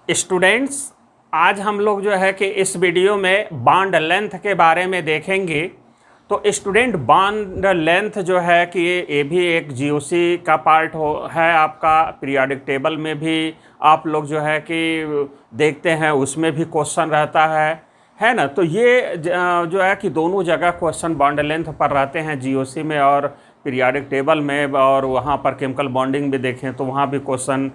Students, आज हम लोग जो है कि इस वीडियो में बॉन्ड लेंथ के बारे में देखेंगे। तो स्टूडेंट, बॉन्ड लेंथ जो है कि ये भी एक जीओसी का पार्ट है आपका। पीरियोडिक टेबल में भी आप लोग जो है कि देखते हैं, उसमें भी क्वेश्चन रहता है ना। तो ये जो है कि दोनों जगह क्वेश्चन बॉन्ड लेंथ पर रहते हैं, जीओसी में और पीरियोडिक टेबल में। और वहाँ पर केमिकल बॉन्डिंग भी देखें तो वहाँ भी क्वेश्चन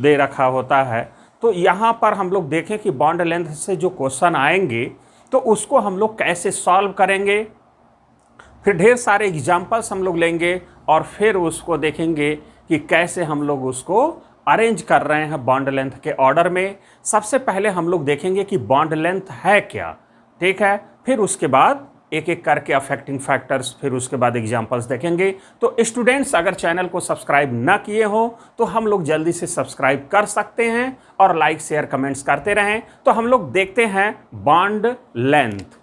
दे रखा होता है। तो यहाँ पर हम लोग देखें कि बॉन्ड लेंथ से जो क्वेश्चन आएंगे तो उसको हम लोग कैसे सॉल्व करेंगे। फिर ढेर सारे एग्जाम्पल्स हम लोग लेंगे और फिर उसको देखेंगे कि कैसे हम लोग उसको अरेंज कर रहे हैं बॉन्ड लेंथ के ऑर्डर में। सबसे पहले हम लोग देखेंगे कि बॉन्ड लेंथ है क्या, ठीक है। फिर उसके बाद एक एक करके अफेक्टिंग फैक्टर्स, फिर उसके बाद एग्जांपल्स देखेंगे। तो स्टूडेंट्स, अगर चैनल को सब्सक्राइब ना किए हो तो हम लोग जल्दी से सब्सक्राइब कर सकते हैं और लाइक शेयर कमेंट्स करते रहें। तो हम लोग देखते हैं बॉन्ड लेंथ।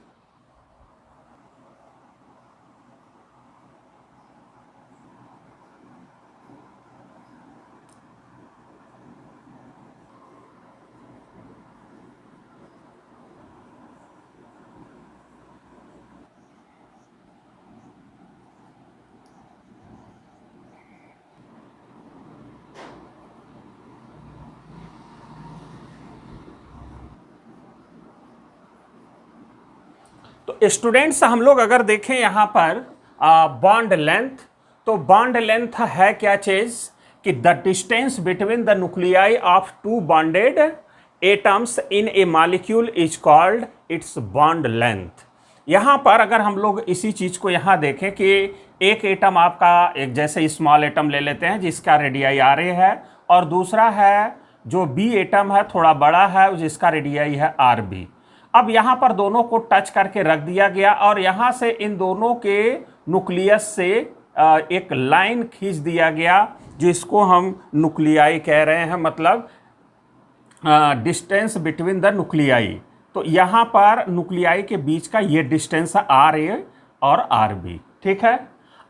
तो स्टूडेंट्स, हम लोग अगर देखें यहाँ पर बॉन्ड लेंथ, तो बॉन्ड लेंथ है क्या चीज कि the distance between the nuclei of two bonded atoms in a molecule is called its bond length. यहाँ पर अगर हम लोग इसी चीज को यहाँ देखें कि एक एटम आपका, एक जैसे स्मॉल एटम ले लेते हैं जिसका रेडियाई आर ए है, और दूसरा है जो बी एटम है, थोड़ा बड़ा है, जिसका रेडियाई है आर बी। अब यहाँ पर दोनों को टच करके रख दिया गया और यहाँ से इन दोनों के न्यूक्लियस से एक लाइन खींच दिया गया, जिसको हम न्यूक्लियाई कह रहे हैं, मतलब डिस्टेंस बिटवीन द न्यूक्लियाई। तो यहाँ पर न्यूक्लियाई के बीच का ये डिस्टेंस है आर ए और आर बी, ठीक है।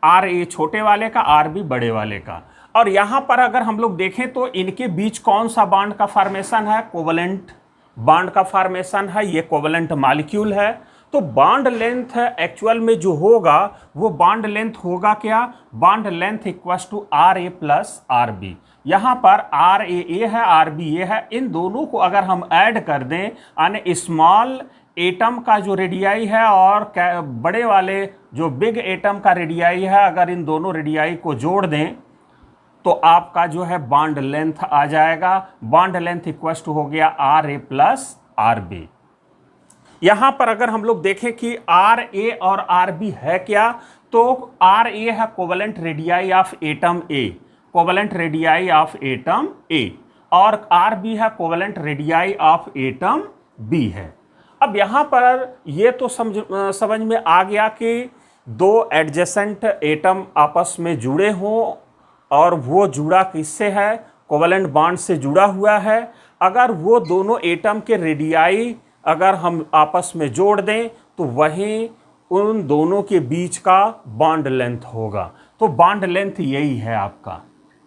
आर ए छोटे वाले का, आर बी बड़े वाले का। और यहाँ पर अगर हम लोग देखें तो इनके बीच कौन सा बॉन्ड का फॉर्मेशन है, कोवलेंट बॉन्ड का फॉर्मेशन है, ये कोवलेंट मॉलिक्यूल है। तो बॉन्ड लेंथ एक्चुअल में जो होगा वो बॉन्ड लेंथ होगा क्या, bond length equals to R A plus R B. यहाँ पर आर ए है, आर बी ए है, इन दोनों को अगर हम ऐड कर दें, यानी स्मॉल एटम का जो रेडियाई है और बड़े वाले जो बिग एटम का रेडियाई है, अगर इन दोनों रेडियाई को जोड़ दें तो आपका जो है बॉन्ड लेंथ आ जाएगा। बॉन्ड लेंथ इक्वल्स टू हो गया R A plus R B. यहां पर अगर हम लोग देखें कि आर ए और आर बी है क्या, तो आर ए है covalent radii of atom A, covalent radii of atom A, और आर बी है covalent radii of atom B है। अब यहां पर ये तो समझ में आ गया कि दो एडजेसेंट एटम आपस में जुड़े हों, और वो जुड़ा किससे है, कोवलेंट बॉन्ड से जुड़ा हुआ है। अगर वो दोनों एटम के रेडियाई अगर हम आपस में जोड़ दें तो वही उन दोनों के बीच का बॉन्ड लेंथ होगा। तो बॉन्ड लेंथ यही है आपका।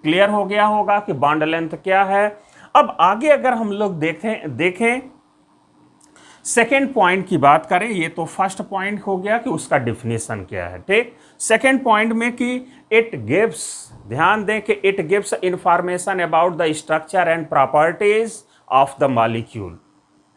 क्लियर हो गया होगा कि बॉन्ड लेंथ क्या है। अब आगे अगर हम लोग देखें सेकेंड पॉइंट की बात करें, ये तो फर्स्ट पॉइंट हो गया कि उसका डिफिनेशन क्या है, ठीक। सेकेंड पॉइंट में कि इट गिव्स, ध्यान दें कि it gives information about the structure and properties of the molecule,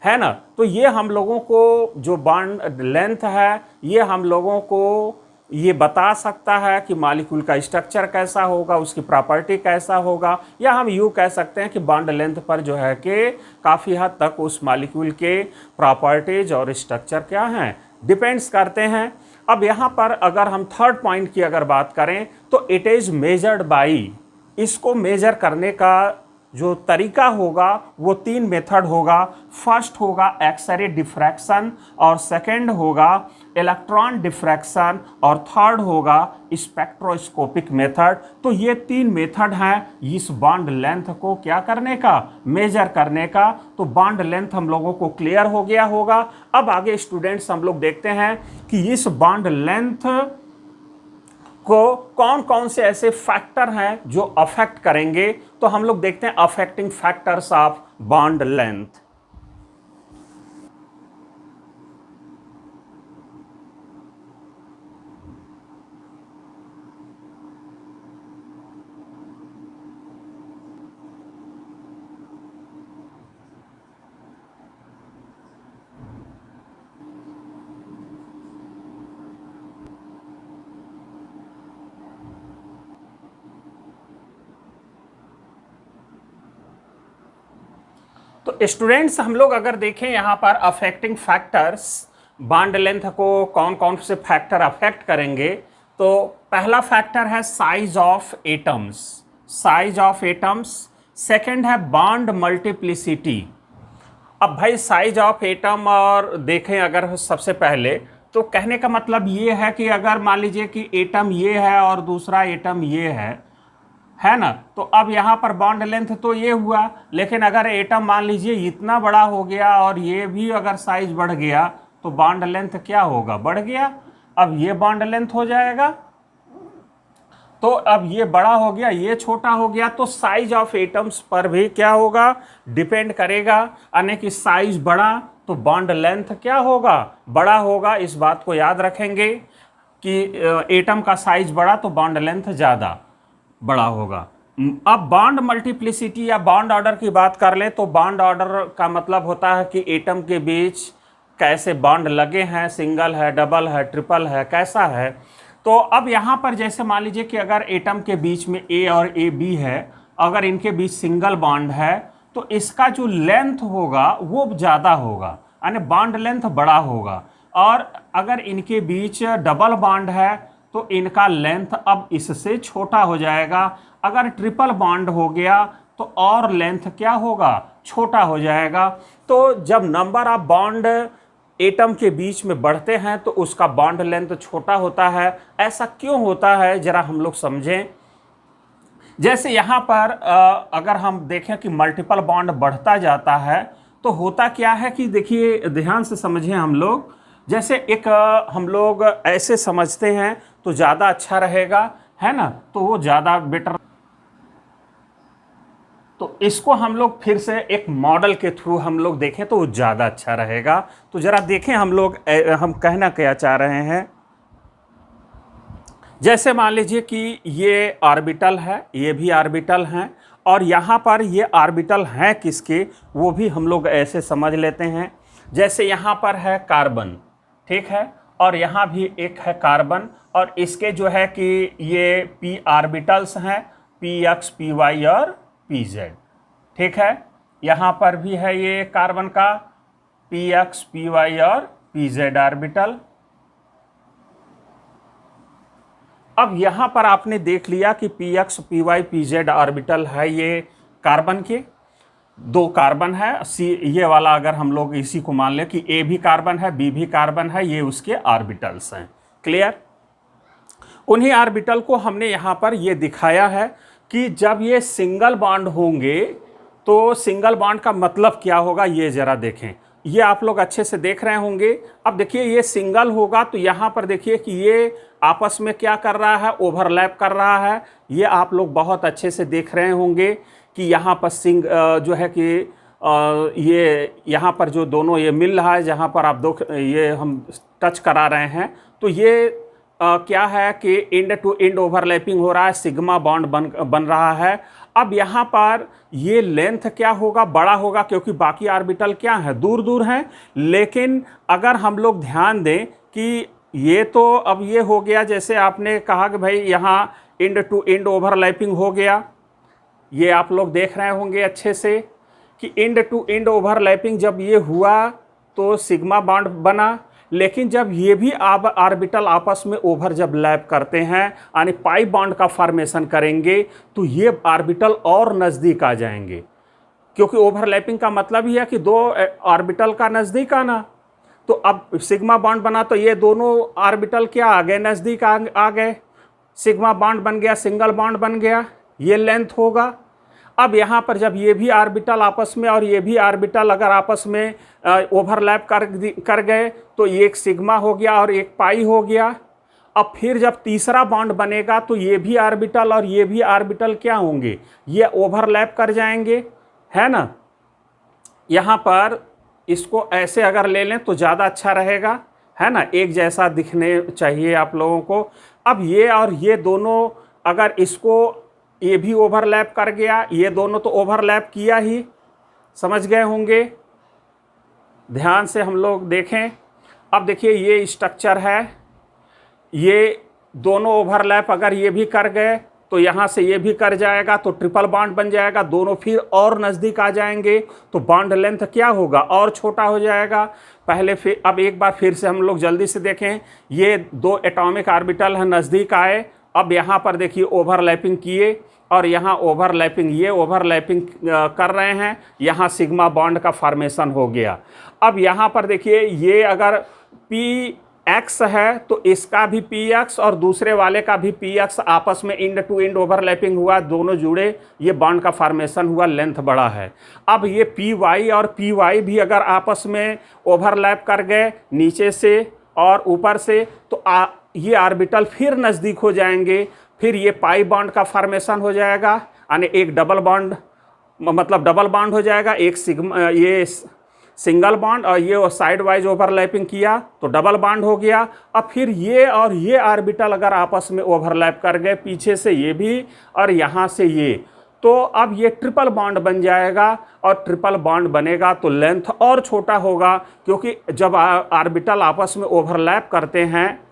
है ना। तो ये हम लोगों को जो बॉन्ड लेंथ है, ये हम लोगों को ये बता सकता है कि मॉलिक्यूल का स्ट्रक्चर कैसा होगा, उसकी प्रॉपर्टी कैसा होगा, या हम यूँ कह सकते हैं कि बॉन्ड लेंथ पर जो है कि काफ़ी हद तक उस मॉलिक्यूल के प्रॉपर्टीज और स्ट्रक्चर क्या हैं, डिपेंड्स करते हैं। अब यहाँ पर अगर हम थर्ड पॉइंट की अगर बात करें तो इट इज़ मेजर्ड बाई, इसको मेजर करने का जो तरीका होगा वो तीन मेथड होगा। फर्स्ट होगा एक्सरे डिफ्रैक्शन, और सेकंड होगा इलेक्ट्रॉन डिफ्रैक्शन, और थर्ड होगा स्पेक्ट्रोस्कोपिक मेथड। तो ये तीन मेथड हैं इस बॉन्ड लेंथ को क्या करने का, मेजर करने का। तो बॉन्ड लेंथ हम लोगों को क्लियर हो गया होगा। अब आगे स्टूडेंट्स हम लोग देखते हैं कि इस बॉन्ड लेंथ को कौन कौन से ऐसे फैक्टर हैं जो अफेक्ट करेंगे, तो हम लोग देखते हैं affecting factors of bond length. तो स्टूडेंट्स, हम लोग अगर देखें यहाँ पर अफेक्टिंग फैक्टर्स बॉन्ड लेंथ को कौन कौन से फैक्टर अफेक्ट करेंगे, तो पहला फैक्टर है size of atoms, size of atoms. Second है बॉन्ड मल्टीप्लिसिटी। अब भाई साइज ऑफ एटम और देखें अगर सबसे पहले, तो कहने का मतलब ये है कि अगर मान लीजिए कि एटम ये है और दूसरा एटम ये है ना, तो अब यहाँ पर बॉन्ड लेंथ तो ये हुआ, लेकिन अगर एटम मान लीजिए इतना बड़ा हो गया और ये भी अगर साइज बढ़ गया तो बॉन्ड लेंथ क्या होगा, बढ़ गया। अब ये बॉन्ड लेंथ हो जाएगा, तो अब ये बड़ा हो गया, ये छोटा हो गया, तो साइज ऑफ एटम्स पर भी क्या होगा, डिपेंड करेगा। यानी कि साइज बढ़ा तो बॉन्ड लेंथ क्या होगा, बड़ा होगा। इस बात को याद रखेंगे कि एटम का साइज बढ़ा तो बॉन्ड लेंथ ज़्यादा बड़ा होगा। अब बॉन्ड मल्टीप्लिसिटी या बॉन्ड ऑर्डर की बात कर ले, तो बॉन्ड ऑर्डर का मतलब होता है कि एटम के बीच कैसे बॉन्ड लगे हैं, सिंगल है, डबल है, ट्रिपल है, कैसा है। तो अब यहाँ पर जैसे मान लीजिए कि अगर एटम के बीच में ए और ए बी है, अगर इनके बीच सिंगल बॉन्ड है तो इसका जो लेंथ होगा वो ज़्यादा होगा, यानी बॉन्ड लेंथ बड़ा होगा। और अगर इनके बीच डबल बॉन्ड है तो इनका लेंथ अब इससे छोटा हो जाएगा। अगर ट्रिपल बॉन्ड हो गया तो और लेंथ क्या होगा, छोटा हो जाएगा। तो जब नंबर ऑफ बॉन्ड एटम के बीच में बढ़ते हैं तो उसका बॉन्ड लेंथ छोटा होता है। ऐसा क्यों होता है, जरा हम लोग समझें। जैसे यहाँ पर अगर हम देखें कि मल्टीपल बॉन्ड बढ़ता जाता है तो होता क्या है कि देखिए, ध्यान से समझें हम लोग। जैसे एक हम लोग ऐसे समझते हैं तो ज़्यादा अच्छा रहेगा, है ना, तो वो ज़्यादा बेटर। तो इसको हम लोग फिर से एक मॉडल के थ्रू हम लोग देखें तो वो ज़्यादा अच्छा रहेगा। तो ज़रा देखें हम लोग, हम कहना क्या चाह रहे हैं। जैसे मान लीजिए कि ये ऑर्बिटल है, ये भी ऑर्बिटल हैं, और यहाँ पर ये ऑर्बिटल हैं किसके, वो भी हम लोग ऐसे समझ लेते हैं। जैसे यहाँ पर है कार्बन, ठीक है, और यहाँ भी एक है कार्बन, और इसके जो है कि ये पी ऑर्बिटल्स हैं, पी एक्स, पी वाई और पी जेड, ठीक है। यहाँ पर भी है ये कार्बन का पी एक्स, पी वाई और पी जेड ऑर्बिटल। अब यहाँ पर आपने देख लिया कि P X, P Y, P Z orbital है ये कार्बन के, दो कार्बन है। सी ये वाला अगर हम लोग इसी को मान ले कि ए भी कार्बन है, बी भी कार्बन है, ये उसके ऑर्बिटल्स हैं। क्लियर। उन्हीं ऑर्बिटल को हमने यहाँ पर ये दिखाया है कि जब ये सिंगल बॉन्ड होंगे तो सिंगल बॉन्ड का मतलब क्या होगा, ये ज़रा देखें। ये आप लोग अच्छे से देख रहे होंगे। अब देखिए, ये सिंगल होगा तो यहाँ पर देखिए कि ये आपस में क्या कर रहा है, ओवरलैप कर रहा है। ये आप लोग बहुत अच्छे से देख रहे होंगे कि यहाँ पर जो है कि ये यहाँ पर जो दोनों ये मिल रहा है, जहाँ पर आप ये हम टच करा रहे हैं, तो ये क्या है कि एंड टू एंड ओवरलैपिंग हो रहा है, सिग्मा बॉन्ड बन रहा है। अब यहाँ पर ये लेंथ क्या होगा, बड़ा होगा, क्योंकि बाकी ऑर्बिटल क्या है, दूर दूर हैं। लेकिन अगर हम लोग ध्यान दें कि ये तो अब ये हो गया, जैसे आपने कहा कि भाई यहाँ एंड टू एंड ओवरलैपिंग हो गया, ये आप लोग देख रहे होंगे अच्छे से कि एंड टू एंड ओवरलैपिंग जब ये हुआ तो सिग्मा बॉन्ड बना। लेकिन जब ये भी ऑर्बिटल आपस में ओवर जब लैप करते हैं, यानी पाई बॉन्ड का फॉर्मेशन करेंगे, तो ये ऑर्बिटल और नज़दीक आ जाएंगे, क्योंकि ओवरलैपिंग का मतलब ही है कि दो ऑर्बिटल का नज़दीक आना। तो अब सिग्मा बॉन्ड बना तो ये दोनों ऑर्बिटल क्या आ गए, नज़दीक आ गए, सिग्मा बॉन्ड बन गया, सिंगल बॉन्ड बन गया, ये लेंथ होगा। अब यहाँ पर जब ये भी ऑर्बिटल आपस में और ये भी ऑर्बिटल अगर आपस में ओवरलैप कर गए तो एक सिग्मा हो गया और एक पाई हो गया। अब फिर जब तीसरा बॉन्ड बनेगा तो ये भी ऑर्बिटल और ये भी ऑर्बिटल क्या होंगे, ये ओवरलैप कर जाएंगे, है ना। यहाँ पर इसको ऐसे अगर ले लें तो ज़्यादा अच्छा रहेगा, है ना, एक जैसा दिखने चाहिए आप लोगों को। अब ये और ये दोनों अगर इसको, ये भी ओवरलैप कर गया, ये दोनों तो ओवरलैप किया ही, समझ गए होंगे। ध्यान से हम लोग देखें। अब देखिए ये स्ट्रक्चर है, ये दोनों ओवरलैप अगर ये भी कर गए तो यहाँ से ये भी कर जाएगा तो ट्रिपल बॉन्ड बन जाएगा, दोनों फिर और नज़दीक आ जाएंगे तो बॉन्ड लेंथ क्या होगा, और छोटा हो जाएगा। पहले फिर अब एक बार फिर से हम लोग जल्दी से देखें, ये दो एटॉमिक ऑर्बिटल है, नज़दीक आए। अब यहाँ पर देखिए ओवरलैपिंग किए और यहाँ ओवरलैपिंग, ये ओवरलैपिंग कर रहे हैं, यहाँ सिग्मा बॉन्ड का फॉर्मेशन हो गया। अब यहाँ पर देखिए ये अगर पी एक्स है तो इसका भी पी एक्स और दूसरे वाले का भी पी एक्स आपस में इंड टू इंड ओवरलैपिंग हुआ, दोनों जुड़े, ये बॉन्ड का फॉर्मेशन हुआ, लेंथ बड़ा है। अब ये पी वाई और पी वाई भी अगर आपस में ओवरलैप कर गए नीचे से और ऊपर से तो ये ऑर्बिटल फिर नज़दीक हो जाएंगे, फिर ये पाई बॉन्ड का फॉर्मेशन हो जाएगा, यानी एक डबल बॉन्ड, मतलब डबल बॉन्ड हो जाएगा, एक सिग्मा, ये सिंगल बॉन्ड और ये साइड वाइज ओवरलैपिंग किया तो डबल बॉन्ड हो गया। अब फिर ये और ये ऑर्बिटल अगर आपस में ओवरलैप कर गए, पीछे से ये भी और यहाँ से ये, तो अब ये ट्रिपल बॉन्ड बन जाएगा और ट्रिपल बॉन्ड बनेगा तो लेंथ और छोटा होगा, क्योंकि जब ऑर्बिटल आपस में ओवरलैप करते हैं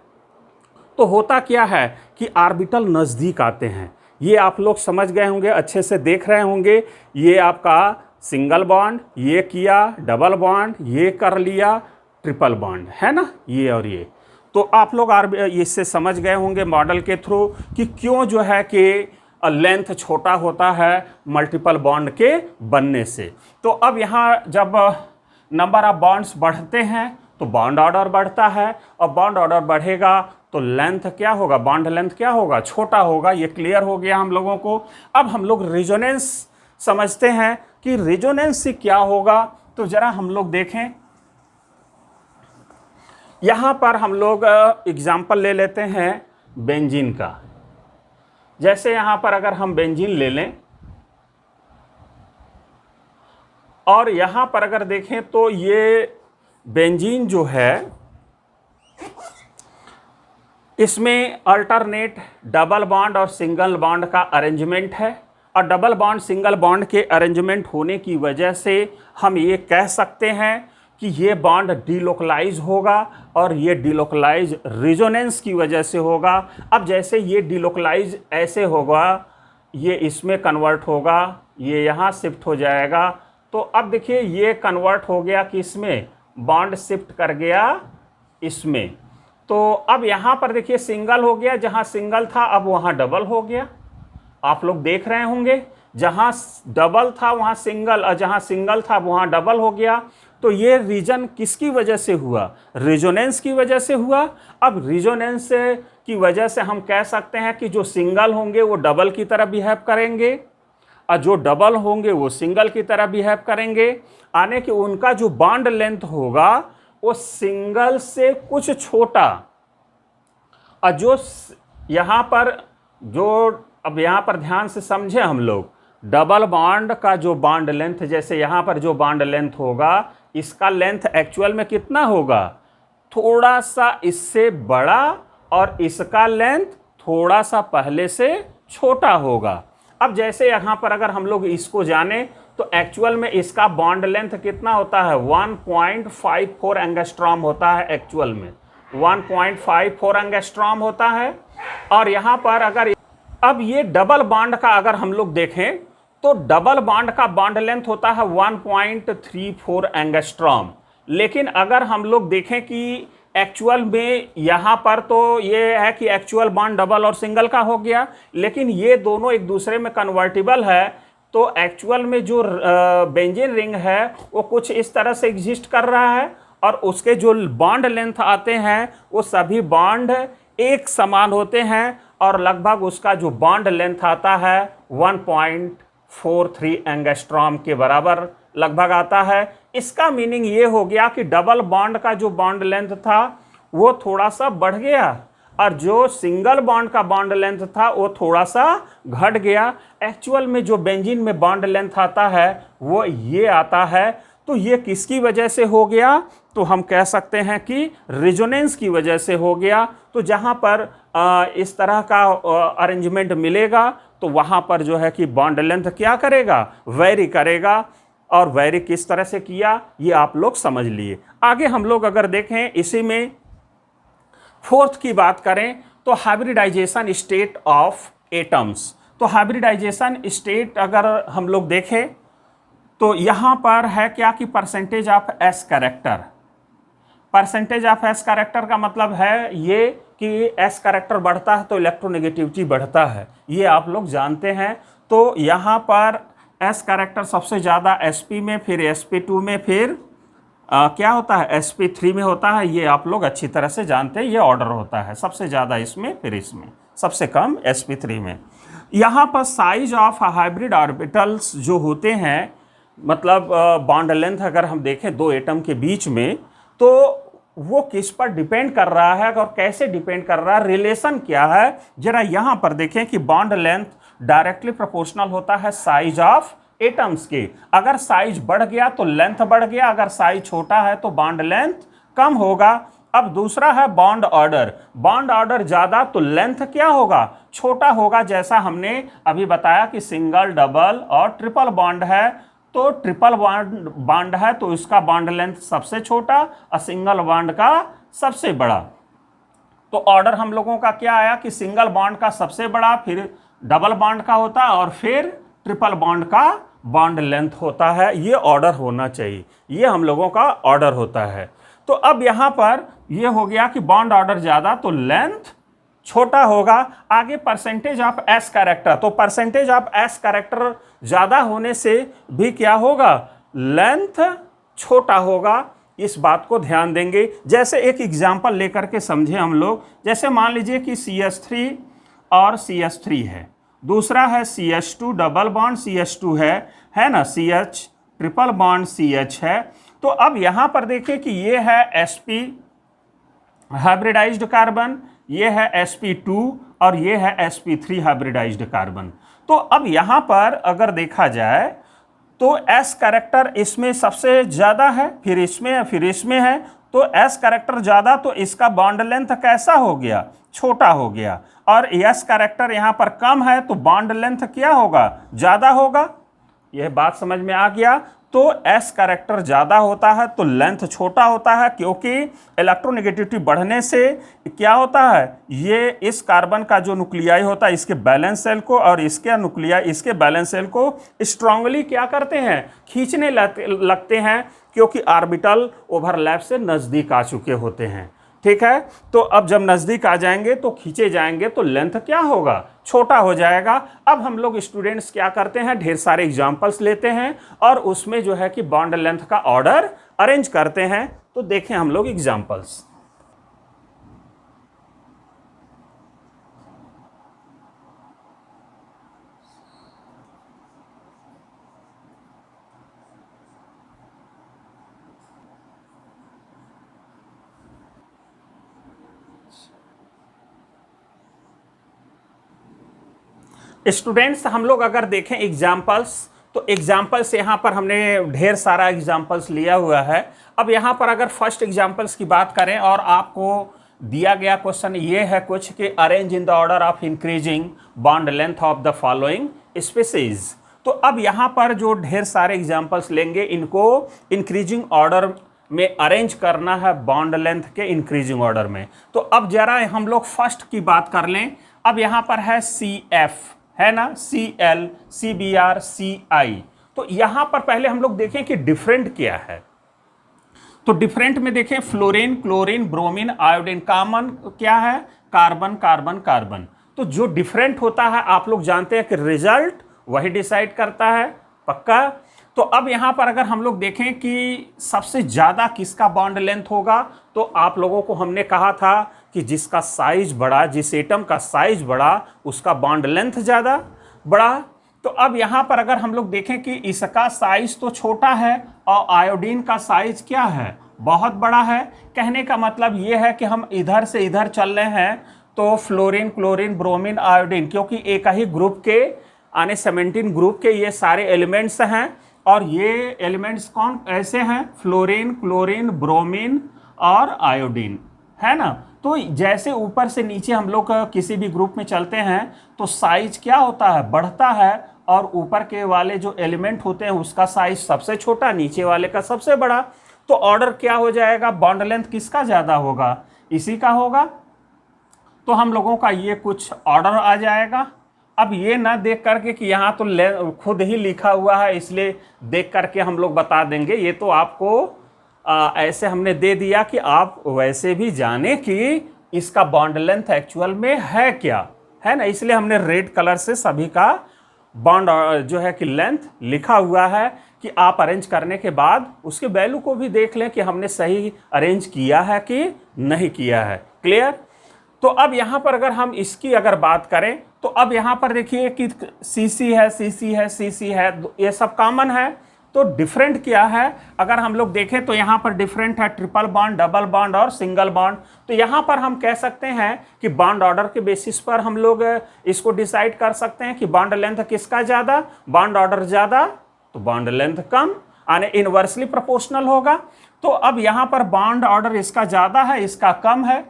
तो होता क्या है कि ऑर्बिटल नज़दीक आते हैं। ये आप लोग समझ गए होंगे, अच्छे से देख रहे होंगे। ये आपका सिंगल बॉन्ड, ये किया डबल बॉन्ड, ये कर लिया ट्रिपल बॉन्ड, है ना, ये और ये। तो आप लोग इससे समझ गए होंगे मॉडल के थ्रू कि क्यों जो है कि लेंथ छोटा होता है मल्टीपल बॉन्ड के बनने से। तो अब यहाँ जब नंबर ऑफ बॉन्ड्स बढ़ते हैं तो बॉन्ड ऑर्डर बढ़ता है, और बॉन्ड ऑर्डर बढ़ेगा तो लेंथ क्या होगा, बॉन्ड लेंथ क्या होगा, छोटा होगा। ये क्लियर हो गया हम लोगों को। अब हम लोग रेजोनेंस समझते हैं कि रेजोनेंस से क्या होगा, तो जरा हम लोग देखें। यहाँ पर हम लोग एग्जाम्पल ले लेते हैं बेंजीन का। जैसे यहाँ पर अगर हम बेंजीन ले लें और यहाँ पर अगर देखें तो ये बेंजीन जो है, इसमें अल्टरनेट डबल बॉन्ड और सिंगल बॉन्ड का अरेंजमेंट है, और डबल बॉन्ड सिंगल बॉन्ड के अरेंजमेंट होने की वजह से हम ये कह सकते हैं कि ये बॉन्ड डिलोकलाइज होगा, और ये डिलोकलाइज रेजोनेंस की वजह से होगा। अब जैसे ये डिलोकलाइज ऐसे होगा, ये इसमें कन्वर्ट होगा, ये यहाँ शिफ्ट हो जाएगा। तो अब देखिए ये कन्वर्ट हो गया कि इसमें बॉन्ड शिफ्ट कर गया इसमें, तो अब यहाँ पर देखिए सिंगल हो गया, जहाँ सिंगल था अब वहाँ डबल हो गया। आप लोग देख रहे होंगे, जहाँ डबल था वहाँ सिंगल, और जहाँ सिंगल था वहाँ डबल हो गया। तो ये रीजन किसकी वजह से हुआ, रेजोनेंस की वजह से हुआ। अब रेजोनेंस की वजह से हम कह सकते हैं कि जो सिंगल होंगे वो डबल की तरह बिहेव करेंगे, और जो डबल होंगे वो सिंगल की तरह बिहेव करेंगे, आने कि उनका जो बॉन्ड लेंथ होगा वो सिंगल से कुछ छोटा। और जो यहाँ पर जो, अब यहाँ पर ध्यान से समझे हम लोग, डबल बॉन्ड का जो बॉन्ड लेंथ, जैसे यहाँ पर जो बॉन्ड लेंथ होगा, इसका लेंथ एक्चुअल में कितना होगा, थोड़ा सा इससे बड़ा, और इसका लेंथ थोड़ा सा पहले से छोटा होगा। अब जैसे यहाँ पर अगर हम लोग इसको जाने तो एक्चुअल में इसका बॉन्ड लेंथ कितना होता है, 1.54 एंगस्ट्रॉम होता है, एक्चुअल में 1.54 एंगस्ट्रॉम होता है। और यहाँ पर अगर अब ये डबल बॉन्ड का अगर हम लोग देखें तो डबल बॉन्ड का बॉन्ड लेंथ होता है 1.34 एंगस्ट्रॉम। लेकिन अगर हम लोग देखें कि एक्चुअल में यहाँ पर तो ये है कि एक्चुअल बॉन्ड डबल और सिंगल का हो गया, लेकिन ये दोनों एक दूसरे में कन्वर्टिबल है। तो एक्चुअल में जो बेंजीन रिंग है वो कुछ इस तरह से एग्जिस्ट कर रहा है, और उसके जो बॉन्ड लेंथ आते हैं वो सभी बॉन्ड एक समान होते हैं, और लगभग उसका जो बॉन्ड लेंथ आता है 1.43 एंगस्ट्रॉम के बराबर लगभग आता है। इसका मीनिंग ये हो गया कि डबल बॉन्ड का जो बॉन्ड लेंथ था वो थोड़ा सा बढ़ गया, और जो सिंगल बॉन्ड का बॉन्ड लेंथ था वो थोड़ा सा घट गया। एक्चुअल में जो बेंजीन में बॉन्ड लेंथ आता है वो ये आता है। तो ये किसकी वजह से हो गया? तो हम कह सकते हैं कि रेजोनेंस की वजह से हो गया। तो जहाँ पर इस तरह का अरेंजमेंट मिलेगा तो वहाँ पर जो है कि बॉन्ड लेंथ क्या करेगा? वेरी करेगा। और वेरी किस तरह से किया ये आप लोग समझ लिए। आगे हम लोग अगर देखें इसी में फोर्थ की बात करें तो हाइब्रिडाइजेशन स्टेट ऑफ एटम्स। तो हाइब्रिडाइजेशन स्टेट अगर हम लोग देखें तो यहां पर है क्या कि percentage of S character. Percentage of S character का मतलब है ये कि एस कैरेक्टर बढ़ता है तो इलेक्ट्रोनेगेटिविटी बढ़ता है, ये आप लोग जानते हैं। तो यहां पर एस कैरेक्टर सबसे ज़्यादा sp में, फिर sp2 में, फिर क्या होता है sp3 में होता है। ये आप लोग अच्छी तरह से जानते हैं, ये ऑर्डर होता है सबसे ज़्यादा इसमें, फिर इसमें सबसे कम sp3 में। यहाँ पर साइज ऑफ हाइब्रिड ऑर्बिटल्स जो होते हैं, मतलब बॉन्ड लेंथ अगर हम देखें दो एटम के बीच में, तो वो किस पर डिपेंड कर रहा है और कैसे डिपेंड कर रहा है, रिलेशन क्या है। जरा यहाँ पर देखें कि बॉन्ड लेंथ डायरेक्टली प्रोपोर्शनल होता है साइज ऑफ एटम्स के। अगर साइज बढ़ गया तो लेंथ बढ़ गया, अगर साइज छोटा है तो बॉन्ड लेंथ कम होगा। अब दूसरा है बॉन्ड ऑर्डर। बॉन्ड ऑर्डर ज्यादा तो लेंथ क्या होगा? छोटा होगा। जैसा हमने अभी बताया कि सिंगल, डबल और ट्रिपल बॉन्ड है, तो ट्रिपल बॉन्ड है तो इसका बॉन्ड लेंथ सबसे छोटा और सिंगल बॉन्ड का सबसे बड़ा। तो ऑर्डर हम लोगों का क्या आया कि सिंगल बॉन्ड का सबसे बड़ा, फिर डबल बॉन्ड का होता है और फिर ट्रिपल बॉन्ड का बॉन्ड लेंथ होता है। ये ऑर्डर होना चाहिए, ये हम लोगों का ऑर्डर होता है। तो अब यहां पर ये हो गया कि बॉन्ड ऑर्डर ज्यादा तो लेंथ छोटा होगा। आगे परसेंटेज ऑफ एस कैरेक्टर, तो परसेंटेज ऑफ एस कैरेक्टर ज्यादा होने से भी क्या होगा? लेंथ छोटा होगा। इस बात को ध्यान देंगे। जैसे एक एग्जांपल लेकर के समझे हम लोग। जैसे मान लीजिए कि CH3 और CH3 है, दूसरा है CH2 डबल बॉन्ड CH2 है ना, CH ट्रिपल बॉन्ड CH है। तो अब यहां पर देखें कि ये है sp हाइब्रिडाइज्ड कार्बन, ये है sp2 और ये है sp3 हाइब्रिडाइज्ड कार्बन। तो अब यहां पर अगर देखा जाए तो s कैरेक्टर इसमें सबसे ज्यादा है, फिर इसमें है। तो s कैरेक्टर ज्यादा तो इसका बॉन्ड लेंथ कैसा हो गया? छोटा हो गया। और s कैरेक्टर यहां पर कम है तो बॉन्ड लेंथ क्या होगा? ज्यादा होगा। यह बात समझ में आ गया। तो s कैरेक्टर ज्यादा होता है तो लेंथ छोटा होता है, क्योंकि इलेक्ट्रोनेगेटिविटी बढ़ने से क्या होता है, ये इस कार्बन का जो न्यूक्लियाई होता है इसके बैलेंस सेल को और इसके न्यूक्लियाई इसके बैलेंस सेल को स्ट्रांगली क्या करते हैं? खींचने लगते हैं, क्योंकि ऑर्बिटल ओवरलैप से नजदीक आ चुके होते हैं। ठीक है, तो अब जब नजदीक आ जाएंगे तो खींचे जाएंगे तो लेंथ क्या होगा? छोटा हो जाएगा। अब हम लोग स्टूडेंट्स क्या करते हैं, ढेर सारे एग्जांपल्स लेते हैं और उसमें जो है कि बॉन्ड लेंथ का ऑर्डर अरेंज करते हैं। तो देखें हम लोग एग्जांपल्स। स्टूडेंट्स हम लोग अगर देखें एग्जाम्पल्स, तो एग्जाम्पल्स यहाँ पर हमने ढेर सारा एग्जाम्पल्स लिया हुआ है। अब यहाँ पर अगर फर्स्ट एग्जाम्पल्स की बात करें और आपको दिया गया क्वेश्चन ये है कुछ कि arrange in the order of increasing bond length of the following species. तो अब यहाँ पर जो ढेर सारे एग्जाम्पल्स लेंगे इनको इंक्रीजिंग ऑर्डर में अरेंज करना है, बॉन्ड लेंथ के इंक्रीजिंग ऑर्डर में। तो अब जरा हम लोग फर्स्ट की बात कर लें। अब यहाँ पर है CF है ना, Cl, Cbr, Ci। तो यहां पर पहले हम लोग देखें कि डिफरेंट क्या है। तो डिफरेंट में देखें fluorine, chlorine, bromine, iodine. Common क्या है? Carbon carbon carbon. तो जो डिफरेंट होता है आप लोग जानते हैं कि रिजल्ट वही डिसाइड करता है, पक्का। तो अब यहां पर अगर हम लोग देखें कि सबसे ज्यादा किसका बॉन्ड लेंथ होगा, तो आप लोगों को हमने कहा था कि जिसका साइज बड़ा, जिस एटम का साइज बड़ा उसका बॉन्ड लेंथ ज्यादा बड़ा। तो अब यहां पर अगर हम लोग देखें कि इसका साइज तो छोटा है और आयोडीन का साइज क्या है? बहुत बड़ा है। कहने का मतलब ये है कि हम इधर से इधर चल रहे हैं तो फ्लोरीन, क्लोरीन, ब्रोमीन, आयोडीन, क्योंकि एक ही ग्रुप के यानी 17 ग्रुप के ये सारे एलिमेंट्स हैं। और ये एलिमेंट्स कौन ऐसे हैं? फ्लोरीन, क्लोरीन, ब्रोमीन और आयोडीन, है ना। तो जैसे ऊपर से नीचे हम लोग किसी भी ग्रुप में चलते हैं तो साइज क्या होता है? बढ़ता है। और ऊपर के वाले जो एलिमेंट होते हैं उसका साइज सबसे छोटा, नीचे वाले का सबसे बड़ा। तो ऑर्डर क्या हो जाएगा? बॉन्ड लेंथ किसका ज़्यादा होगा? इसी का होगा। तो हम लोगों का ये कुछ ऑर्डर आ जाएगा। अब ये ना देख करके कि यहाँ तो खुद ही लिखा हुआ है इसलिए देख करके हम लोग बता देंगे, ये तो आपको ऐसे हमने दे दिया कि आप वैसे भी जाने कि इसका बॉन्ड लेंथ एक्चुअल में है क्या, है ना। इसलिए हमने रेड कलर से सभी का बॉन्ड जो है कि लेंथ लिखा हुआ है कि आप अरेंज करने के बाद उसके वैल्यू को भी देख लें कि हमने सही अरेंज किया है कि नहीं किया है। क्लियर? तो अब यहाँ पर अगर हम इसकी अगर बात करें तो अब यहाँ पर देखिए कि CC है, CC है, CC है, ये सब कॉमन है। तो डिफरेंट क्या है? अगर हम लोग देखें तो यहाँ पर डिफरेंट है ट्रिपल बॉन्ड, डबल बॉन्ड और सिंगल बॉन्ड। तो यहाँ पर हम कह सकते हैं कि बॉन्ड ऑर्डर के बेसिस पर हम लोग इसको डिसाइड कर सकते हैं कि बॉन्ड लेंथ किसका ज़्यादा? बॉन्ड ऑर्डर ज़्यादा तो बॉन्ड लेंथ कम, यानी इनवर्सली प्रोपोर्शनल होगा। तो अब यहाँ पर बॉन्ड ऑर्डर इसका ज़्यादा है, इसका कम है,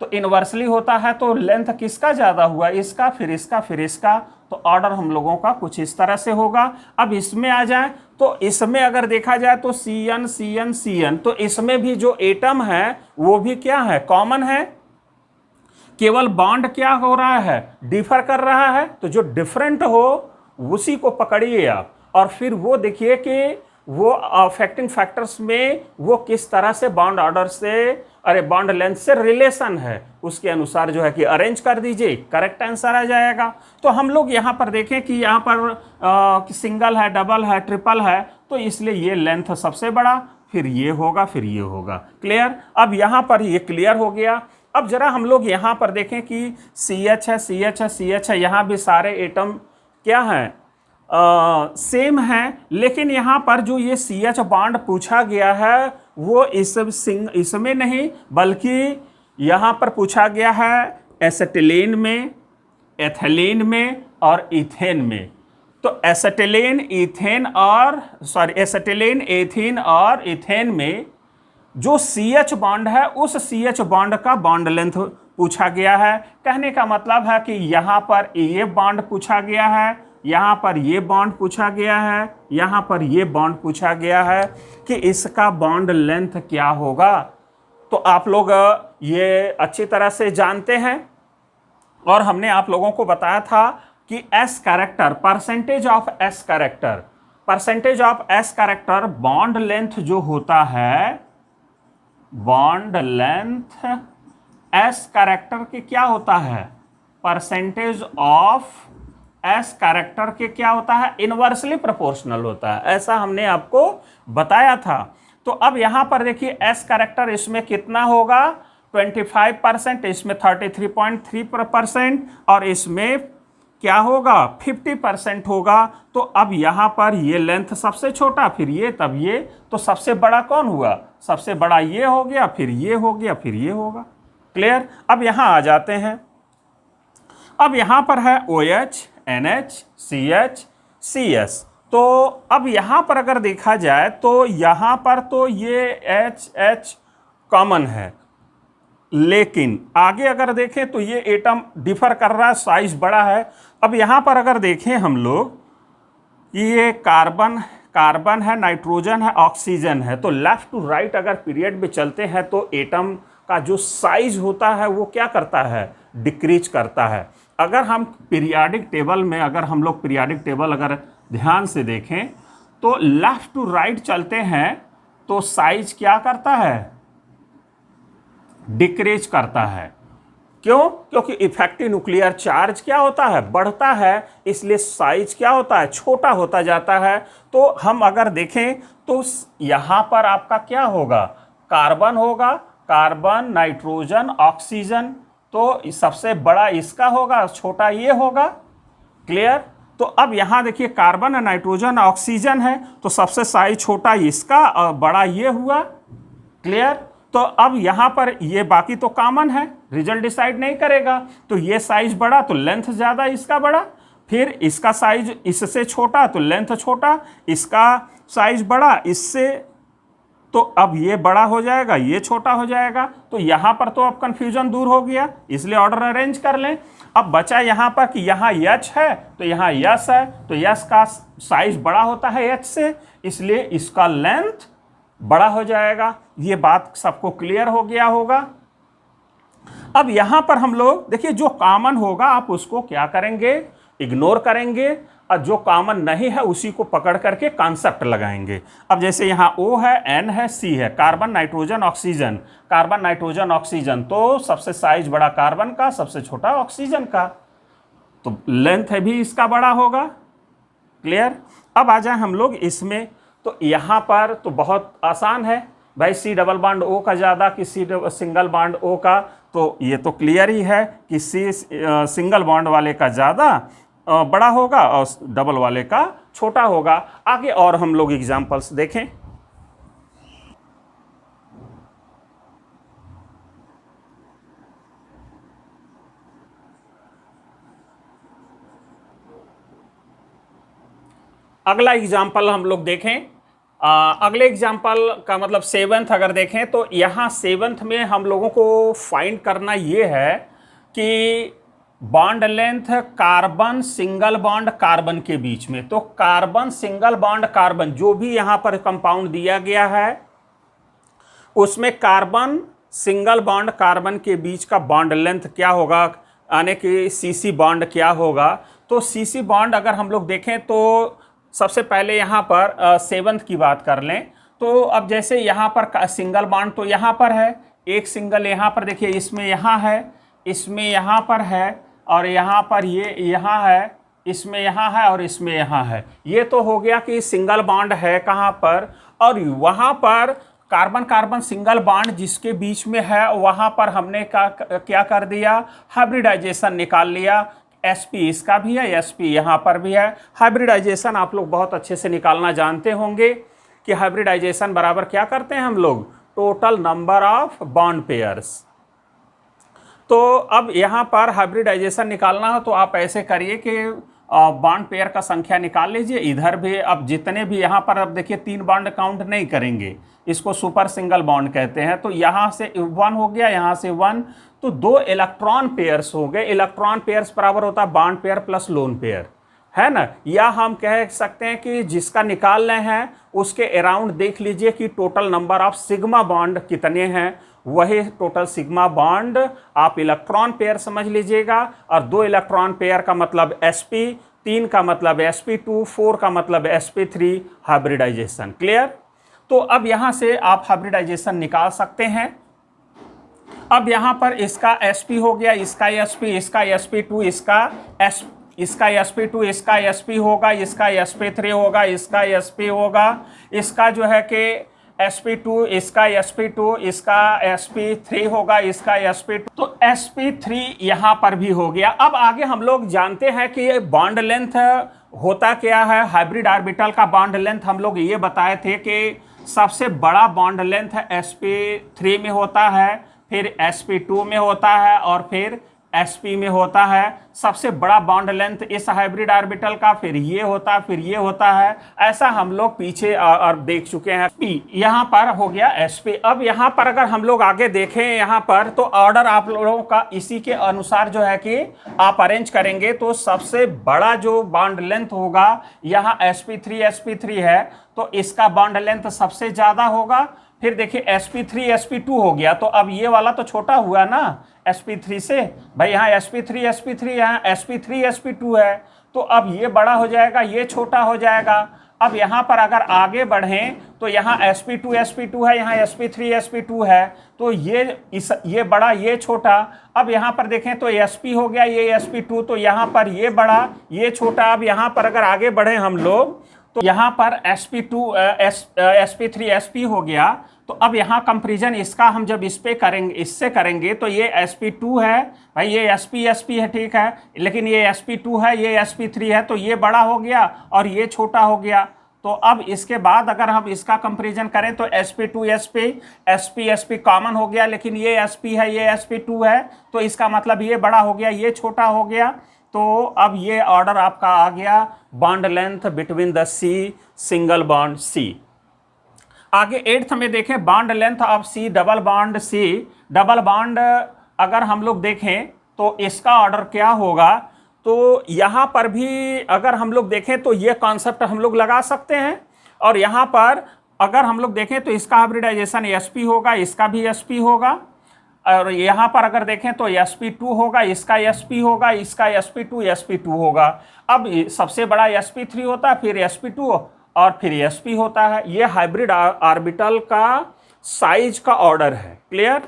तो इनवर्सली होता है। तो लेंथ किसका ज़्यादा हुआ? इसका, फिर इसका, फिर इसका। तो ऑर्डर हम लोगों का कुछ इस तरह से होगा। अब इसमें आ जाए तो इसमें अगर देखा जाए तो CN, CN, CN, तो इसमें भी जो एटम है वो भी क्या है? कॉमन है। केवल बॉन्ड क्या हो रहा है? डिफर कर रहा है। तो जो डिफरेंट हो उसी को पकड़िए आप, और फिर वो देखिए कि वो अफेक्टिंग फैक्टर्स में वो किस तरह से बॉन्ड ऑर्डर से बॉन्ड लेंथ से रिलेशन है, उसके अनुसार जो है कि अरेंज कर दीजिए, करेक्ट आंसर आ जाएगा। तो हम लोग यहाँ पर देखें कि यहाँ पर सिंगल है, डबल है, ट्रिपल है, तो इसलिए ये लेंथ सबसे बड़ा, फिर ये होगा, फिर ये होगा। क्लियर? अब यहाँ पर ये क्लियर हो गया। अब जरा हम लोग यहाँ पर देखें कि CH है, CH है, CH है, यहाँ भी सारे एटम क्या हैं? सेम है। लेकिन यहाँ पर जो ये CH बॉन्ड पूछा गया है वो इसमें नहीं, बल्कि यहाँ पर पूछा गया है एसिटिलीन में, एथिलीन में और इथेन में। तो एसिटिलीन, एथीन और इथेन में जो CH बॉन्ड है उस CH बॉन्ड का बॉन्ड लेंथ पूछा गया है। कहने का मतलब है कि यहाँ पर ये बॉन्ड पूछा गया है, यहाँ पर ये बॉन्ड पूछा गया है, यहाँ पर ये बॉन्ड पूछा गया है कि इसका बॉन्ड लेंथ क्या होगा। तो आप लोग ये अच्छी तरह से जानते हैं और हमने आप लोगों को बताया था कि S character, percentage of S character bond length जो होता है, बॉन्ड लेंथ S कैरेक्टर के क्या होता है? परसेंटेज ऑफ S कैरेक्टर के क्या होता है? इनवर्सली प्रोपोर्शनल होता है। ऐसा हमने आपको बताया था। तो अब यहाँ पर देखिए S कैरेक्टर इसमें कितना होगा? 25%, इसमें 33.3% और इसमें क्या होगा? 50% होगा। तो अब यहाँ पर ये लेंथ सबसे छोटा, फिर ये, तब ये, तो सबसे बड़ा कौन हुआ? सबसे बड़ा ये हो गया, फिर ये हो गया, फिर ये होगा। क्लियर? अब यहाँ आ जाते हैं। अब यहाँ पर है OH, NH, CH, CS। तो अब यहाँ पर अगर देखा जाए तो यहाँ पर तो ये H कॉमन है, लेकिन आगे अगर देखें तो ये एटम डिफर कर रहा है, साइज बड़ा है। अब यहाँ पर अगर देखें हम लोग कि ये कार्बन है, नाइट्रोजन है, ऑक्सीजन है, तो लेफ्ट टू राइट अगर पीरियड में चलते हैं तो एटम का जो साइज होता है वो क्या करता है? डिक्रीज करता है। अगर हम पीरियाडिक टेबल में अगर ध्यान से देखें तो लेफ्ट टू राइट चलते हैं तो साइज क्या करता है? डिक्रीज करता है। क्यों? क्योंकि इफेक्टिव न्यूक्लियर चार्ज क्या होता है? बढ़ता है, इसलिए साइज क्या होता है? छोटा होता जाता है। तो हम अगर देखें तो यहाँ पर आपका क्या होगा? कार्बन होगा, कार्बन, नाइट्रोजन, ऑक्सीजन, तो सबसे बड़ा इसका होगा, छोटा ये होगा। क्लियर? तो अब यहाँ देखिए कार्बन, नाइट्रोजन, ऑक्सीजन है, तो सबसे साइज छोटा इसका और बड़ा ये हुआ। क्लियर? तो अब यहाँ पर ये बाकी तो कॉमन है, रिजल्ट डिसाइड नहीं करेगा। तो ये साइज बड़ा तो लेंथ ज़्यादा इसका बड़ा, फिर इसका साइज इससे छोटा तो लेंथ छोटा, इसका साइज बड़ा इससे, तो अब ये बड़ा हो जाएगा ये छोटा हो जाएगा। तो यहाँ पर तो अब कन्फ्यूजन दूर हो गया, इसलिए ऑर्डर अरेंज कर लें। अब बचा यहाँ पर कि यहाँ यच है तो यहाँ यस है, तो यस का साइज बड़ा होता है एच से, इसलिए इसका लेंथ बड़ा हो जाएगा। ये बात सबको क्लियर हो गया होगा। अब यहां पर हम लोग देखिए जो कॉमन होगा आप उसको क्या करेंगे, इग्नोर करेंगे, और जो कॉमन नहीं है उसी को पकड़ करके कॉन्सेप्ट लगाएंगे। अब जैसे यहाँ O है, N है, C है, carbon nitrogen oxygen, carbon nitrogen oxygen, तो सबसे साइज बड़ा कार्बन का, सबसे छोटा ऑक्सीजन का, तो लेंथ है भी इसका बड़ा होगा। क्लियर। अब आ जाए हम लोग इसमें, तो यहाँ पर तो बहुत आसान है भाई, C डबल बॉन्ड O का ज़्यादा कि C सिंगल बॉन्ड O का, तो ये तो क्लियर ही है कि C सिंगल बॉन्ड वाले का ज़्यादा बड़ा होगा और डबल वाले का छोटा होगा। आगे और हम लोग एग्जाम्पल्स देखें। अगला एग्जाम्पल हम लोग देखें। अगले एग्जाम्पल का मतलब सेवंथ अगर देखें तो यहाँ सेवंथ में हम लोगों को फाइंड करना ये है कि bond length carbon single bond carbon के बीच में, तो कार्बन सिंगल बॉन्ड कार्बन जो भी यहाँ पर कंपाउंड दिया गया है उसमें कार्बन सिंगल बॉन्ड कार्बन के बीच का बॉन्ड लेंथ क्या होगा, यानी कि सीसी बॉन्ड क्या होगा। तो सीसी बॉन्ड अगर हम लोग देखें तो सबसे पहले यहाँ पर सेवंथ की बात कर लें, तो अब जैसे यहाँ पर सिंगल बॉन्ड तो यहाँ पर है, एक सिंगल यहाँ पर देखिए, इसमें यहाँ है, इसमें यहाँ पर है, और यहाँ पर ये यहाँ है, इसमें यहाँ है और इसमें यहाँ है। ये तो हो गया कि सिंगल बॉन्ड है कहाँ पर, और वहाँ पर कार्बन कार्बन सिंगल बॉन्ड जिसके बीच में है वहाँ पर हमने क्या कर दिया, हाइब्रिडाइजेशन निकाल लिया। sp इसका भी है, sp यहाँ पर भी है। हाइब्रिडाइजेशन आप लोग बहुत अच्छे से निकालना जानते होंगे कि हाइब्रिडाइजेशन बराबर क्या करते हैं हम लोग, total number of bond pairs. तो अब यहाँ पर हाइब्रिडाइजेशन निकालना हो तो आप ऐसे करिए कि बॉन्ड पेयर का संख्या निकाल लीजिए। इधर भी अब जितने भी यहाँ पर अब देखिए 3 बॉन्ड काउंट नहीं करेंगे, इसको सुपर सिंगल बॉन्ड कहते हैं। तो यहाँ से 1 हो गया, यहाँ से 1, तो 2 इलेक्ट्रॉन पेयर्स हो गए। इलेक्ट्रॉन पेयर्स बराबर होता है bond pair plus lone pair, है ना। या हम कह सकते हैं कि जिसका निकाल रहे हैं उसके अराउंड देख लीजिए कि total number of sigma bond कितने हैं, वही टोटल सिग्मा बॉन्ड आप इलेक्ट्रॉन पेयर समझ लीजिएगा। और 2 इलेक्ट्रॉन पेयर का मतलब sp, 3 का मतलब sp2, 4 का मतलब sp3, हाइब्रिडाइजेशन। क्लियर। तो अब यहाँ से आप हाइब्रिडाइजेशन निकाल सकते हैं। अब यहाँ पर इसका sp हो गया, इसका sp, इसका sp2, इसका sp2, इसका sp होगा, इसका sp3 होगा, इसका sp होगा, इसका जो है कि sp2, इसका sp2, इसका sp3 होगा, इसका sp2, तो sp3 यहाँ पर भी हो गया। अब आगे हम लोग जानते हैं कि बॉन्ड लेंथ होता क्या है। हाइब्रिड ऑर्बिटल का बॉन्ड लेंथ हम लोग ये बताए थे कि सबसे बड़ा बॉन्ड लेंथ sp3 में होता है, फिर sp2 में होता है और फिर sp में होता है। सबसे बड़ा बॉन्ड लेंथ इस हाइब्रिड ऑर्बिटल का, फिर ये होता है, फिर ये होता है। ऐसा हम लोग पीछे और देख चुके हैं। p यहाँ पर हो गया sp। अब यहाँ पर अगर हम लोग आगे देखें यहाँ पर, तो ऑर्डर आप लोगों का इसी के अनुसार जो है कि आप अरेंज करेंगे। तो सबसे बड़ा जो बॉन्ड लेंथ होगा यहाँ sp3 है, तो इसका बॉन्ड लेंथ सबसे ज्यादा होगा। फिर देखिए sp3 sp2 हो गया, तो अब ये वाला तो छोटा हुआ ना sp3 से, भाई यहाँ sp3 यहाँ sp3 sp2 है, तो अब ये बड़ा हो जाएगा, ये छोटा हो जाएगा। अब यहाँ पर अगर आगे बढ़ें तो यहाँ sp2 है, यहाँ sp3 sp2 है, तो ये बड़ा ये छोटा। अब यहाँ पर देखें तो sp हो गया, ये sp2, तो यहाँ पर ये बड़ा ये छोटा। अब यहाँ पर अगर आगे बढ़े हम लोग तो यहाँ पर sp3 sp हो गया। तो अब यहाँ कंपेरिजन इसका हम जब इस पे करेंगे, इससे करेंगे, तो ये sp2 है भाई, ये sp है, ठीक है, लेकिन ये sp2 है, ये sp3 है, तो ये बड़ा हो गया और ये छोटा हो गया। तो अब इसके बाद अगर हम इसका कंपैरिजन करें तो sp2 sp कॉमन हो गया, लेकिन ये sp है, ये sp2 है, तो इसका मतलब ये बड़ा हो गया, ये छोटा हो गया। तो अब ये ऑर्डर आपका आ गया bond length between the C single bond C. आगे 8th में देखें bond length of C double bond C. Double bond अगर हम लोग देखें तो इसका ऑर्डर क्या होगा, तो यहां पर भी अगर हम लोग देखें तो ये कॉन्सेप्ट हम लोग लगा सकते हैं, और यहां पर अगर हम लोग देखें तो इसका हाइब्रिडाइजेशन sp होगा, इसका भी sp होगा, और यहां पर अगर देखें तो sp2 होगा, इसका sp होगा, इसका sp2 होगा। अब सबसे बड़ा sp3 होता है, फिर sp2 और फिर sp होता है। ये हाइब्रिड ऑर्बिटल का साइज का ऑर्डर है। क्लियर।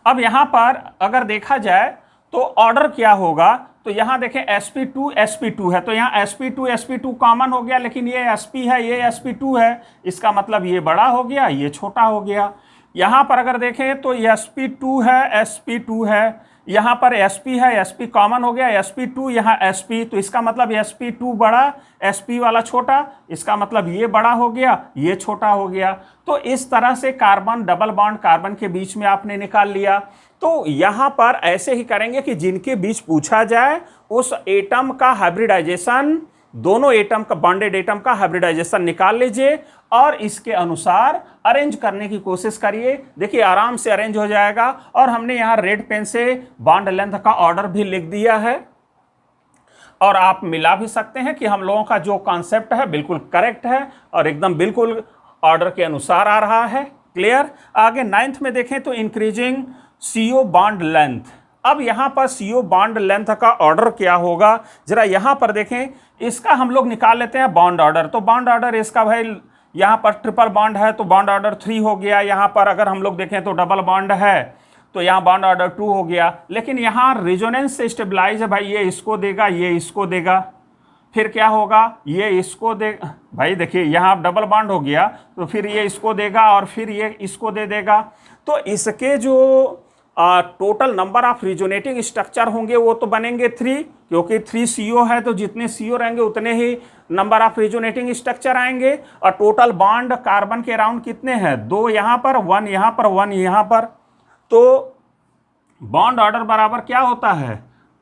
अब यहां पर अगर देखा जाए तो ऑर्डर क्या होगा, तो यहां देखें sp2 है, तो यहां sp2 कॉमन हो गया, लेकिन ये sp है, ये sp2 है, इसका मतलब ये बड़ा हो गया, ये छोटा हो गया। यहां पर अगर देखें तो sp2 है, यहां पर sp है, sp कॉमन हो गया, sp2 यहां sp, तो इसका मतलब sp2 बड़ा, sp वाला छोटा, इसका मतलब ये बड़ा हो गया, ये छोटा हो गया। तो इस तरह से कार्बन डबल बॉन्ड कार्बन के बीच में आपने निकाल लिया। तो यहां पर ऐसे ही करेंगे कि जिनके बीच पूछा जाए उस एटम का हाइब्रिडाइजेशन, दोनों एटम का बॉन्डेड एटम का हाइब्रिडाइजेशन निकाल लीजिए और इसके अनुसार अरेंज करने की कोशिश करिए। देखिए आराम से अरेंज हो जाएगा। और हमने यहां रेड पेन से बॉन्ड लेंथ का ऑर्डर भी लिख दिया है, और आप मिला भी सकते हैं कि हम लोगों का जो कॉन्सेप्ट है बिल्कुल करेक्ट है और एकदम बिल्कुल ऑर्डर के अनुसार आ रहा है। क्लियर। आगे 9th में देखें तो इंक्रीजिंग CO बॉन्ड लेंथ। अब यहां पर CO बॉन्ड लेंथ का ऑर्डर क्या होगा, जरा यहां पर देखें, इसका हम लोग निकाल लेते हैं बॉन्ड ऑर्डर। तो बॉन्ड ऑर्डर इसका भाई यहां पर ट्रिपल बॉन्ड है तो बॉन्ड ऑर्डर 3 हो गया। यहां पर अगर हम लोग देखें तो डबल बॉन्ड है तो यहां बॉन्ड ऑर्डर 2 हो गया। लेकिन यहां रेजोनेंस से स्टेबलाइज है भाई, ये इसको देगा, ये इसको देगा, फिर क्या होगा, ये इसको दे, भाई देखिए यहां डबल बॉन्ड हो गया तो फिर ये इसको देगा और फिर ये इसको दे देगा। तो इसके जो total number of resonating structure होंगे वो तो बनेंगे 3, क्योंकि 3 CO है तो जितने CO रहेंगे उतने ही नंबर ऑफ रिजोनेटिंग स्ट्रक्चर आएंगे। और टोटल बॉन्ड कार्बन के अराउंड कितने हैं, 2 यहाँ पर, 1 यहाँ पर, 1 यहाँ पर। तो बॉन्ड ऑर्डर बराबर क्या होता है,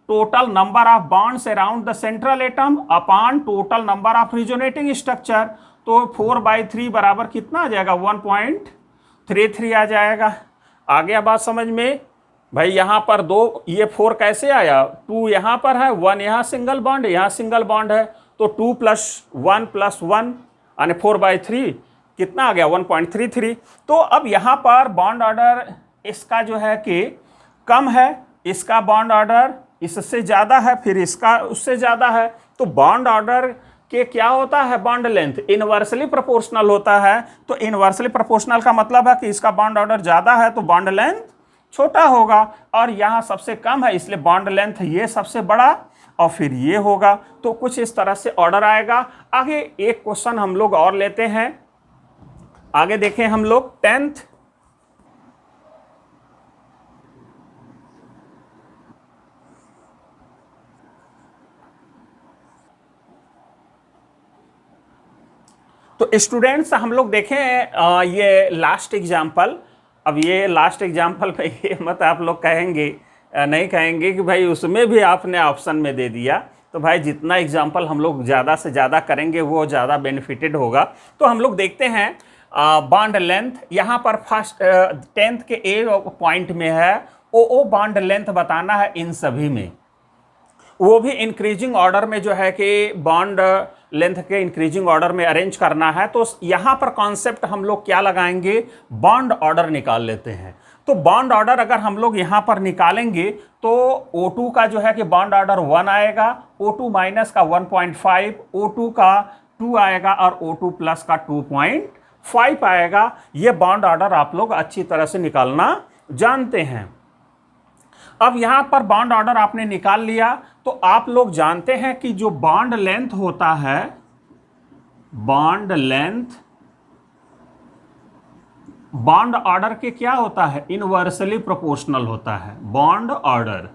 total number of bonds around the central atom upon total number of resonating structure. तो 4/3 बराबर कितना आ जाएगा, 1.33 आ जाएगा। आ गया बात समझ में भाई। यहां पर 2, ये 4 कैसे आया, 2 यहां पर है, 1 यहां सिंगल बॉन्ड, यहां सिंगल बॉन्ड है, तो 2 + 1 + 1 यानी 4/3 कितना आ गया, 1.33। तो अब यहां पर बॉन्ड ऑर्डर इसका जो है कि कम है, इसका बॉन्ड ऑर्डर इससे ज़्यादा है, फिर इसका उससे ज़्यादा है। तो बॉन्ड ऑर्डर के क्या होता है, बॉन्ड लेंथ इनवर्सली प्रोपोर्शनल होता है। तो इनवर्सली प्रोपोर्शनल का मतलब है कि इसका बॉन्ड ऑर्डर ज़्यादा है तो बॉन्ड लेंथ छोटा होगा, और यहाँ सबसे कम है इसलिए बॉन्ड लेंथ ये सबसे बड़ा और फिर ये होगा। तो कुछ इस तरह से ऑर्डर आएगा। आगे एक क्वेश्चन हम लोग और लेते हैं, आगे देखें हम लोग 10th। तो स्टूडेंट्स हम लोग देखें ये लास्ट एग्जाम्पल। अब ये लास्ट एग्जाम्पल पे ये मत आप लोग कहेंगे, नहीं कहेंगे कि भाई उसमें भी आपने ऑप्शन में दे दिया। तो भाई जितना एग्जाम्पल हम लोग ज़्यादा से ज़्यादा करेंगे वो ज़्यादा बेनिफिटेड होगा। तो हम लोग देखते हैं बॉन्ड लेंथ। यहाँ पर फर्स्ट 10th के ए पॉइंट में है ओ बॉन्ड लेंथ बताना है इन सभी में, वो भी इंक्रीजिंग ऑर्डर में जो है कि बॉन्ड लेंथ के इंक्रीजिंग ऑर्डर में अरेंज करना है। तो यहाँ पर कॉन्सेप्ट हम लोग क्या लगाएंगे, बॉन्ड ऑर्डर निकाल लेते हैं। तो बॉन्ड ऑर्डर अगर हम लोग यहाँ पर निकालेंगे तो O2 का जो है कि बॉन्ड ऑर्डर 1 आएगा, O2 माइनस का 1.5, O2 का 2 आएगा और O2 प्लस का 2.5 आएगा। ये बॉन्ड ऑर्डर आप लोग अच्छी तरह से निकालना जानते हैं। अब यहां पर बॉन्ड ऑर्डर आपने निकाल लिया तो आप लोग जानते हैं कि जो बॉन्ड लेंथ होता है, बॉन्ड लेंथ बॉन्ड ऑर्डर के क्या होता है, इनवर्सली प्रोपोर्शनल होता है बॉन्ड ऑर्डर।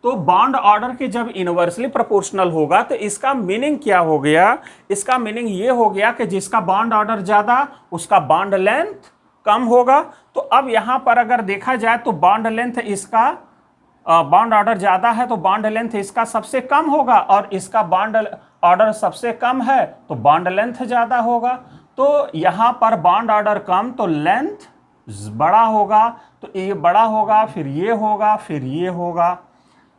तो बॉन्ड ऑर्डर के जब इनवर्सली प्रोपोर्शनल होगा तो इसका मीनिंग क्या हो गया, इसका मीनिंग ये हो गया कि जिसका बॉन्ड ऑर्डर ज़्यादा उसका बॉन्ड लेंथ कम होगा। तो अब यहाँ पर अगर देखा जाए तो बॉन्ड लेंथ इसका बॉन्ड ऑर्डर ज़्यादा है तो बॉन्ड लेंथ इसका सबसे कम होगा, और इसका बॉन्ड ऑर्डर सबसे कम है तो बॉन्ड लेंथ ज़्यादा होगा। तो यहाँ पर बॉन्ड ऑर्डर कम तो लेंथ बड़ा होगा, तो ये बड़ा होगा, फिर ये होगा, फिर ये होगा,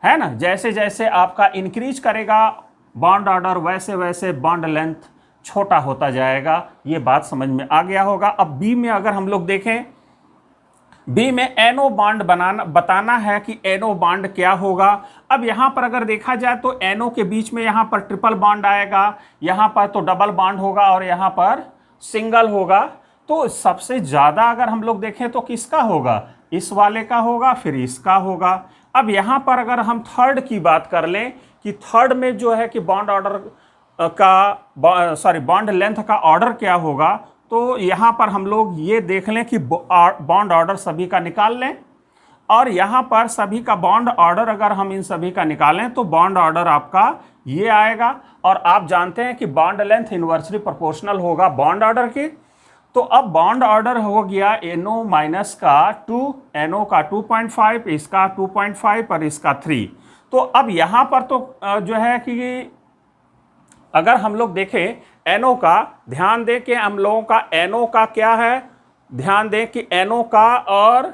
है ना। जैसे जैसे आपका इंक्रीज करेगा बॉन्ड ऑर्डर वैसे वैसे बॉन्ड लेंथ छोटा होता जाएगा। ये बात समझ में आ गया होगा। अब बी में अगर हम लोग देखें, बी में एनो बॉन्ड बताना है कि एनो बॉन्ड क्या होगा। अब यहाँ पर अगर देखा जाए तो एनो के बीच में यहाँ पर ट्रिपल बॉन्ड आएगा, यहाँ पर तो डबल बॉन्ड होगा और यहाँ पर सिंगल होगा। तो सबसे ज़्यादा अगर हम लोग देखें तो किसका होगा, इस वाले का होगा, फिर इसका होगा। अब यहाँ पर अगर हम थर्ड की बात कर लें कि थर्ड में जो है कि बॉन्ड ऑर्डर का बॉन्ड लेंथ का ऑर्डर क्या होगा, तो यहाँ पर हम लोग ये देख लें कि बॉन्ड ऑर्डर सभी का निकाल लें, और यहाँ पर सभी का बॉन्ड ऑर्डर अगर हम इन सभी का निकालें तो बॉन्ड ऑर्डर आपका ये आएगा। और आप जानते हैं कि बॉन्ड लेंथ इनवर्सली प्रोपोर्शनल होगा बॉन्ड ऑर्डर के। तो अब बॉन्ड ऑर्डर हो गया NO माइनस का 2, NO का 2.5, इसका 2.5 और इसका 3। तो अब यहाँ पर तो जो है कि अगर हम लोग देखें NO का, ध्यान दें कि हम लोगों का NO का क्या है, ध्यान दें कि NO का और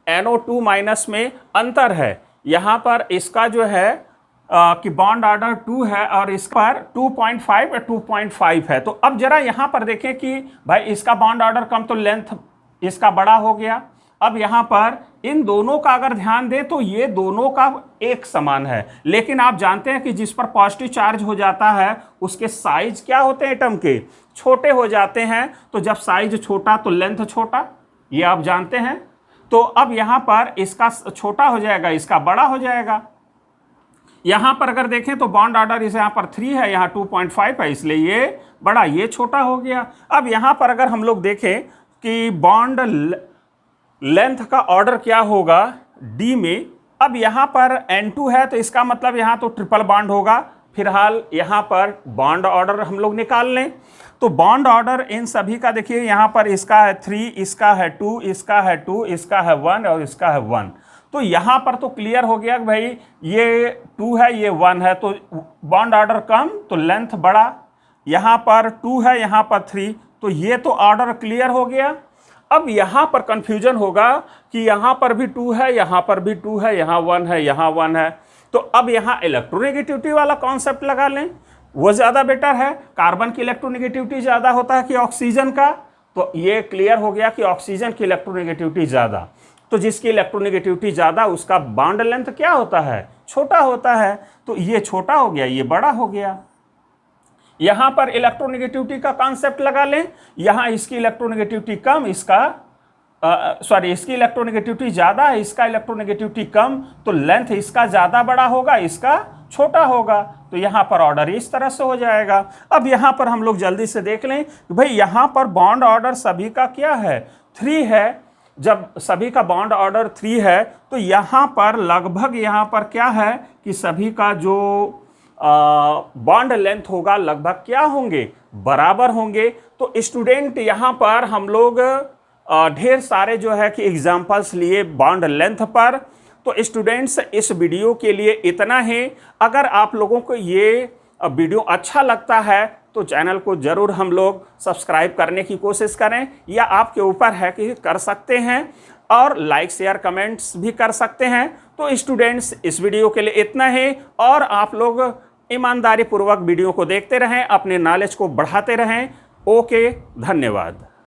NO2 माइनस में अंतर है। यहाँ पर इसका जो है कि बॉन्ड ऑर्डर 2 है और इस पर 2.5 और 2.5 है। तो अब जरा यहाँ पर देखें कि भाई इसका बॉन्ड ऑर्डर कम तो लेंथ इसका बड़ा हो गया। अब यहाँ पर इन दोनों का अगर ध्यान दें तो ये दोनों का एक समान है, लेकिन आप जानते हैं कि जिस पर पॉजिटिव चार्ज हो जाता है उसके साइज क्या होते हैं एटम के, छोटे हो जाते हैं। तो जब साइज छोटा तो लेंथ छोटा, ये आप जानते हैं। तो अब यहाँ पर इसका छोटा हो जाएगा, इसका बड़ा हो जाएगा। यहाँ पर अगर देखें तो बॉन्ड ऑर्डर इसे यहाँ पर 3 है, यहाँ 2.5 है, इसलिए ये बड़ा, ये छोटा हो गया। अब यहाँ पर अगर हम लोग देखें कि बॉन्ड लेंथ का ऑर्डर क्या होगा डी में, अब यहाँ पर N2 है तो इसका मतलब यहाँ तो ट्रिपल बॉन्ड होगा। फिलहाल यहाँ पर बॉन्ड ऑर्डर हम लोग निकाल लें तो बॉन्ड ऑर्डर इन सभी का देखिए, यहाँ पर इसका है 3, इसका है 2, इसका है 2, इसका है 1 और इसका है 1। तो यहाँ पर तो क्लियर हो गया कि भाई ये 2 है ये 1 है, तो बॉन्ड ऑर्डर कम तो लेंथ बड़ा। यहाँ पर 2 है यहाँ पर 3, तो ये तो ऑर्डर क्लियर हो गया। अब यहाँ पर कंफ्यूजन होगा कि यहाँ पर भी 2 है, यहाँ पर भी 2 है, यहाँ 1 है, यहाँ 1 है। तो अब यहाँ इलेक्ट्रोनेगेटिविटी वाला कॉन्सेप्ट लगा लें, वो ज़्यादा बेटर है। कार्बन की इलेक्ट्रोनेगेटिविटी ज़्यादा होता है कि ऑक्सीजन का, तो ये क्लियर हो गया कि ऑक्सीजन की इलेक्ट्रोनेगेटिविटी ज़्यादा। तो जिसकी इलेक्ट्रोनेगेटिविटी ज़्यादा उसका बॉन्ड लेंथ क्या होता है, छोटा होता है। तो ये छोटा हो गया, ये बड़ा हो गया। यहाँ पर इलेक्ट्रोनेगेटिविटी का कॉन्सेप्ट लगा लें, यहाँ इसकी इलेक्ट्रोनेगेटिविटी कम, इसकी इलेक्ट्रोनेगेटिविटी ज़्यादा है, इसका इलेक्ट्रोनेगेटिविटी कम, तो लेंथ इसका ज़्यादा बड़ा होगा, इसका छोटा होगा। तो यहाँ पर ऑर्डर इस तरह से हो जाएगा। अब यहाँ पर हम लोग जल्दी से देख लें कि भाई यहाँ पर बॉन्ड ऑर्डर सभी का क्या है, 3 है। जब सभी का बॉन्ड ऑर्डर 3 है तो यहाँ पर लगभग यहाँ पर क्या है कि सभी का जो बॉन्ड लेंथ होगा लगभग क्या होंगे, बराबर होंगे। तो स्टूडेंट यहाँ पर हम लोग ढेर सारे जो है कि एग्जाम्पल्स लिए बॉन्ड लेंथ पर। तो स्टूडेंट्स इस वीडियो के लिए इतना ही। अगर आप लोगों को ये वीडियो अच्छा लगता है तो चैनल को ज़रूर हम लोग सब्सक्राइब करने की कोशिश करें, या आपके ऊपर है कि कर सकते हैं, और लाइक शेयर कमेंट्स भी कर सकते हैं। तो स्टूडेंट्स इस वीडियो के लिए इतना ही, और आप लोग ईमानदारी पूर्वक वीडियो को देखते रहें, अपने नॉलेज को बढ़ाते रहें। ओके, धन्यवाद।